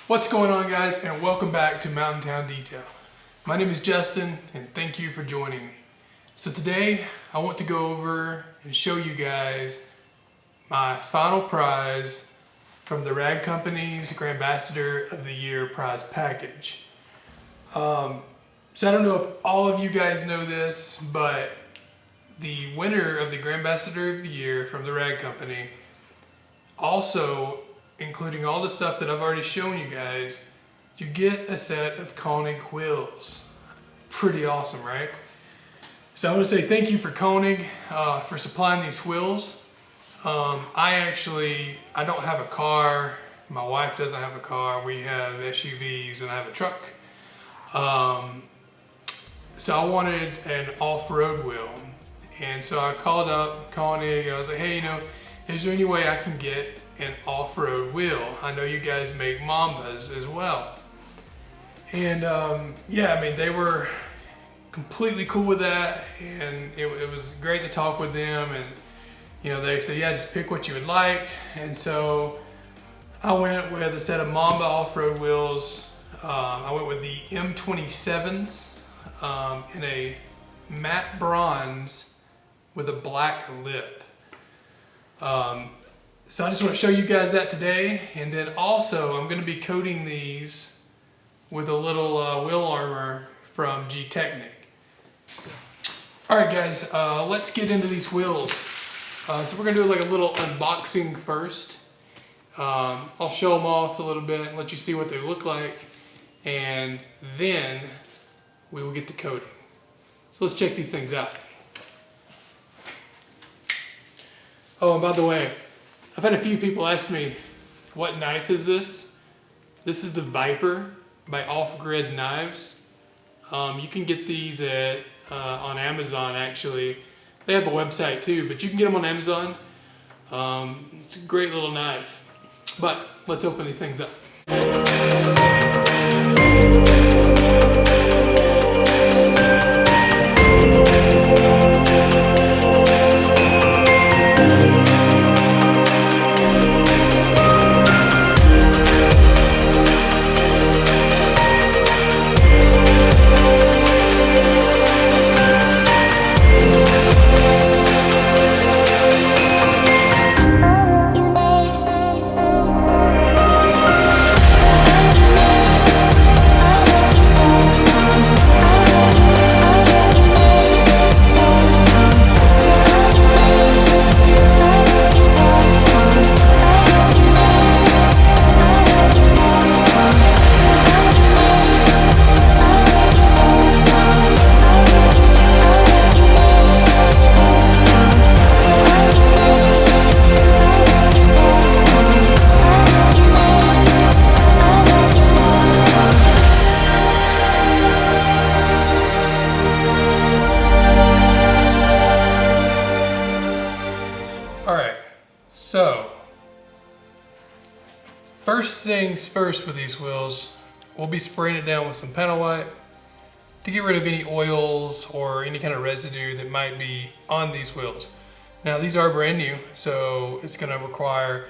What's going on, guys, and welcome back to Mountain Town Detail. My name is Justin and thank you for joining me. So today I want to go over and show you guys my final prize from the Theragcompany's Grambassador of the Year prize package. So I don't know if all of you guys know this, but the winner of the Grambassador of the Year from the Theragcompany, also including all the stuff that I've already shown you guys, you get a set of Konig Wheels. Pretty awesome, right? So I want to say thank you for Konig for supplying these wheels. I don't have a car. My wife doesn't have a car. We have SUVs and I have a truck. So I wanted an off-road wheel. And so I called up Konig and I was like, hey, is there any way I can get an off-road wheel? I know you guys make Mambas as well. And yeah, I mean, they were completely cool with that, and it was great to talk with them. And they said, yeah, just pick what you would like. And so I went with a set of Mamba off-road wheels. I went with the M27s in a matte bronze with a black lip. So I just want to show you guys that today, and then also I'm going to be coating these with a little Wheel Armour from Gtechniq. Alright guys, let's get into these wheels. So we're going to do like a little unboxing first. I'll show them off a little bit and let you see what they look like, and then we will get to coating. So let's check these things out. Oh, and by the way, I've had a few people ask me, what knife is this? This is the Viper by Off Grid Knives. You can get these on Amazon, actually. They have a website too, but you can get them on Amazon. It's a great little knife. But let's open these things up. So, first things first with these wheels, we'll be spraying it down with some panel wipe to get rid of any oils or any kind of residue that might be on these wheels. Now these are brand new, so it's going to require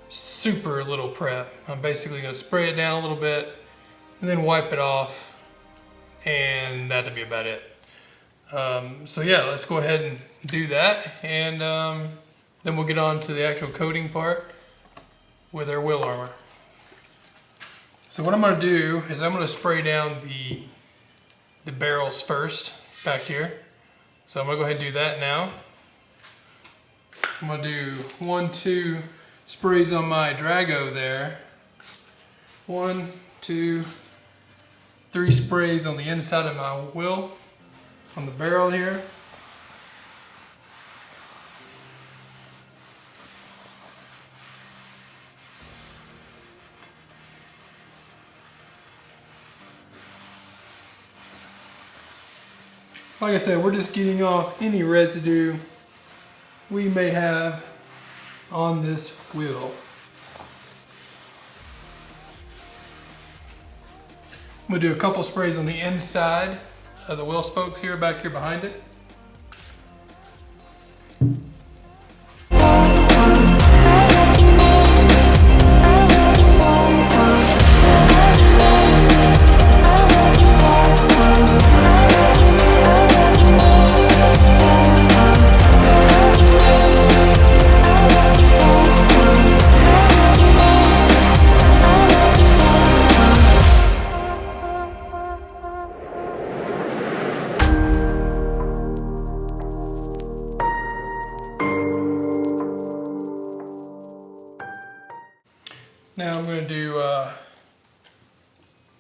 super little prep. I'm basically going to spray it down a little bit and then wipe it off, and that'll be about it. So yeah, let's go ahead and do that, and then we'll get on to the actual coating part with our Wheel Armour. So what I'm going to do is I'm going to spray down the barrels first back here. So I'm going to go ahead and do that now. I'm going to do 2 sprays on my Drago there. 1, 2, 3 sprays on the inside of my wheel, on the barrel here. Like I said, we're just getting off any residue we may have on this wheel. I'm going to do a couple sprays on the inside of the wheel spokes here, back here behind it. Now I'm going to do a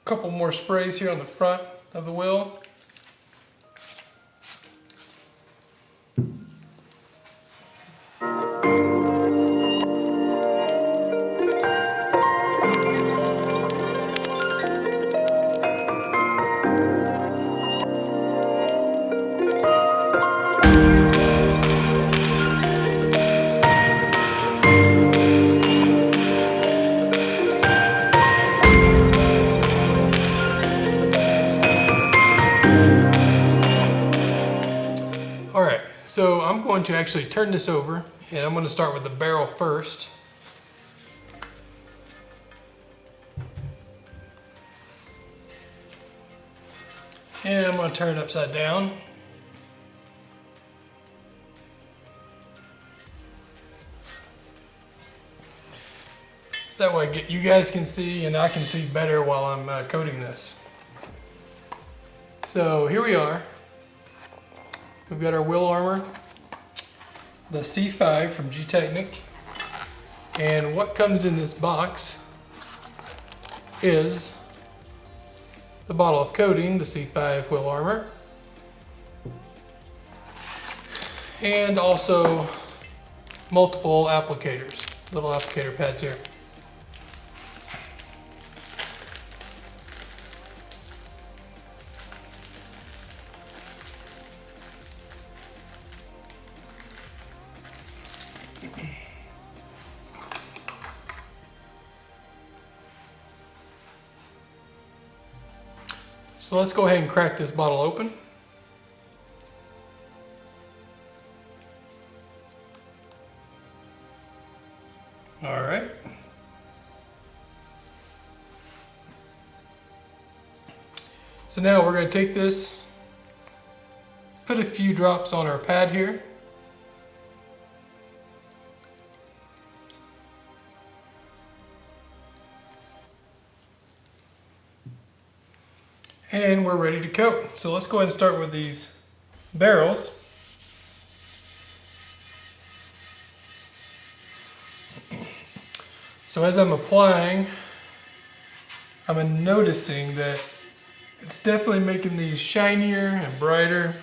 couple more sprays here on the front of the wheel. Alright, so I'm going to actually turn this over, and I'm going to start with the barrel first. And I'm going to turn it upside down. That way you guys can see and I can see better while I'm coating this. So here we are. We've got our Wheel Armour, the C5 from Gtechniq. And what comes in this box is the bottle of coating, the C5 Wheel Armour, and also multiple applicators, little applicator pads here. So let's go ahead and crack this bottle open. All right. So now we're going to take this, put a few drops on our pad here. And we're ready to coat. So let's go ahead and start with these barrels. So as I'm applying, I'm noticing that it's definitely making these shinier and brighter.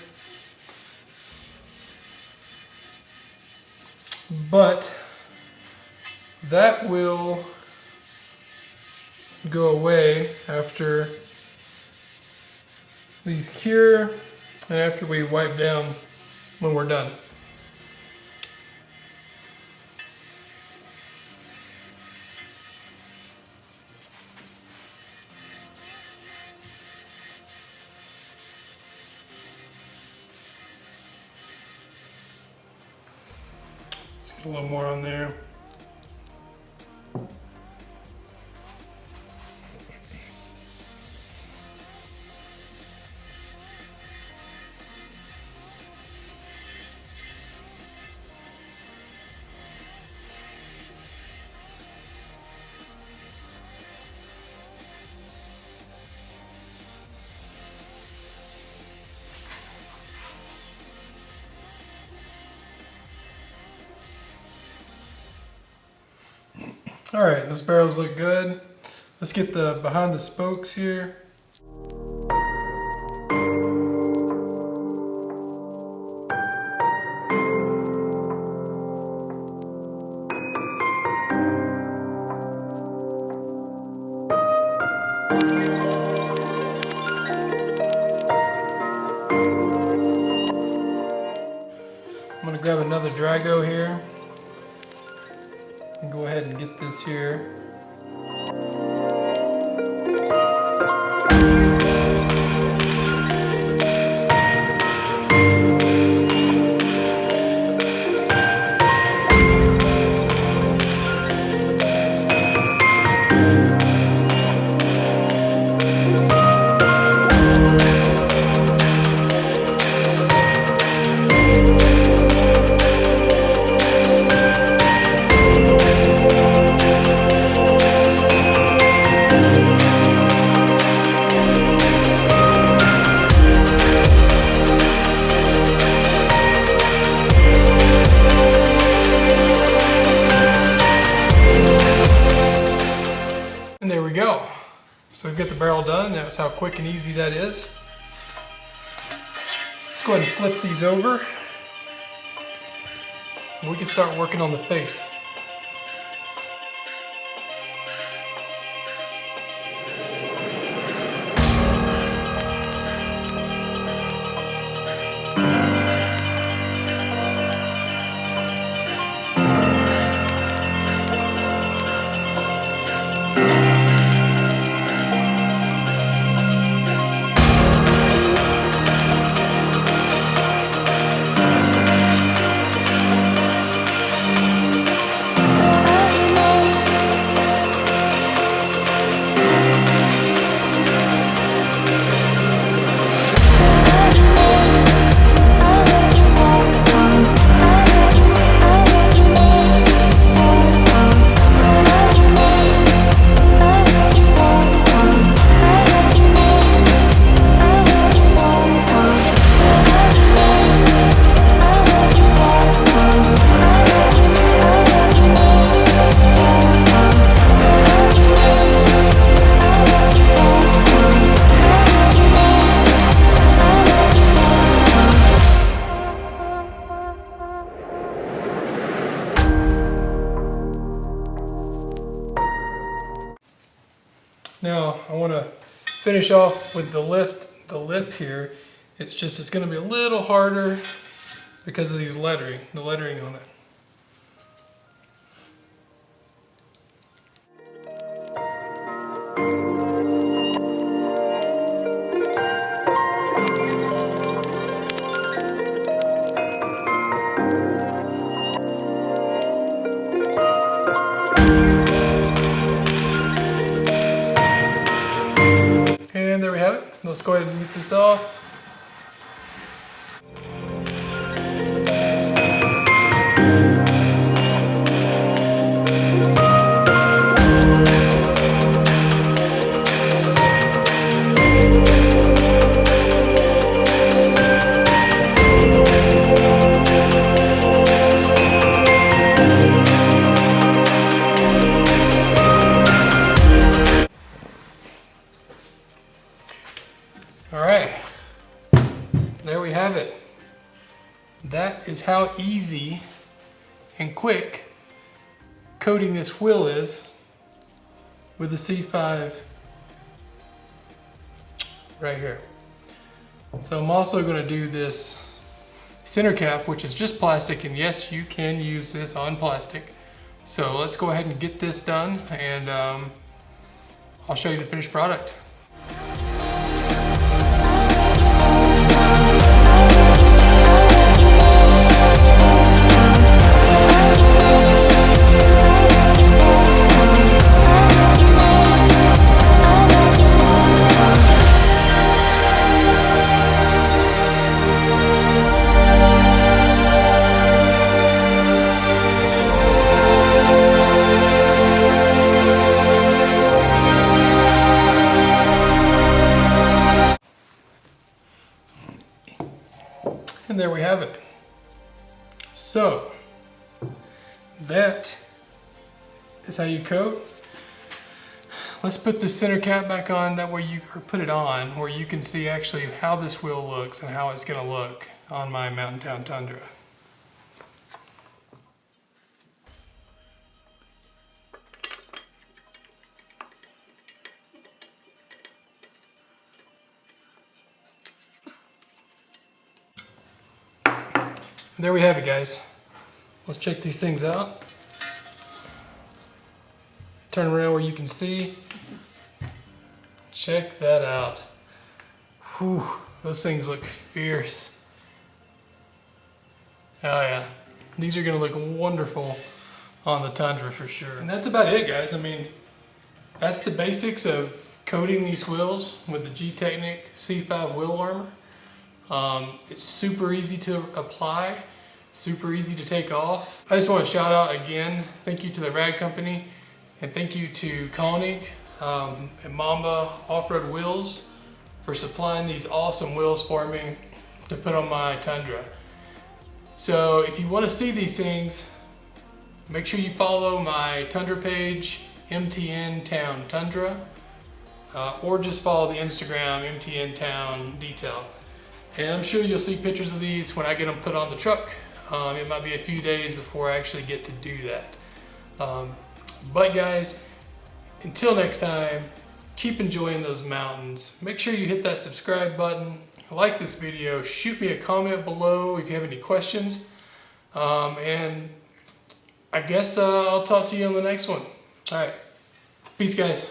But that will go away after these cure and after we wipe down when we're done. Let's get a little more on there. All right, those barrels look good. Let's get the behind the spokes here. I'm gonna grab another Drago here and go ahead and get this here. go. So we've got the barrel done. That's how quick and easy that is. Let's go ahead and flip these over. And we can start working on the face. Now I want to finish off with the lip here. It's going to be a little harder because of the lettering on it. And there we have it. Let's go ahead and get this off. Alright, there we have it. That is how easy and quick coating this wheel is with the C5 right here. So I'm also going to do this center cap, which is just plastic, and yes, you can use this on plastic. So let's go ahead and get this done, and I'll show you the finished product. And there we have it. So that is how you coat. Let's put the center cap back on, that way you put it on where you can see actually how this wheel looks and how it's going to look on my Mountain Town Tundra. There we have it, guys. Let's check these things out. Turn around where you can see. Check that out. Whew, those things look fierce. Oh yeah, these are gonna look wonderful on the Tundra for sure. And that's about it, guys. I mean, that's the basics of coating these wheels with the Gtechniq C5 Wheel Armour. It's super easy to apply, super easy to take off. I just want to shout out again, thank you to the Theragcompany, and thank you to Konig and Mamba Offroad Wheels for supplying these awesome wheels for me to put on my Tundra. So if you want to see these things, make sure you follow my Tundra page MTN Town Tundra, or just follow the Instagram MTN Town Detail. And I'm sure you'll see pictures of these when I get them put on the truck. It might be a few days before I actually get to do that. But guys, until next time, keep enjoying those mountains. Make sure you hit that subscribe button, like this video, shoot me a comment below if you have any questions. And I guess I'll talk to you on the next one. All right, peace guys.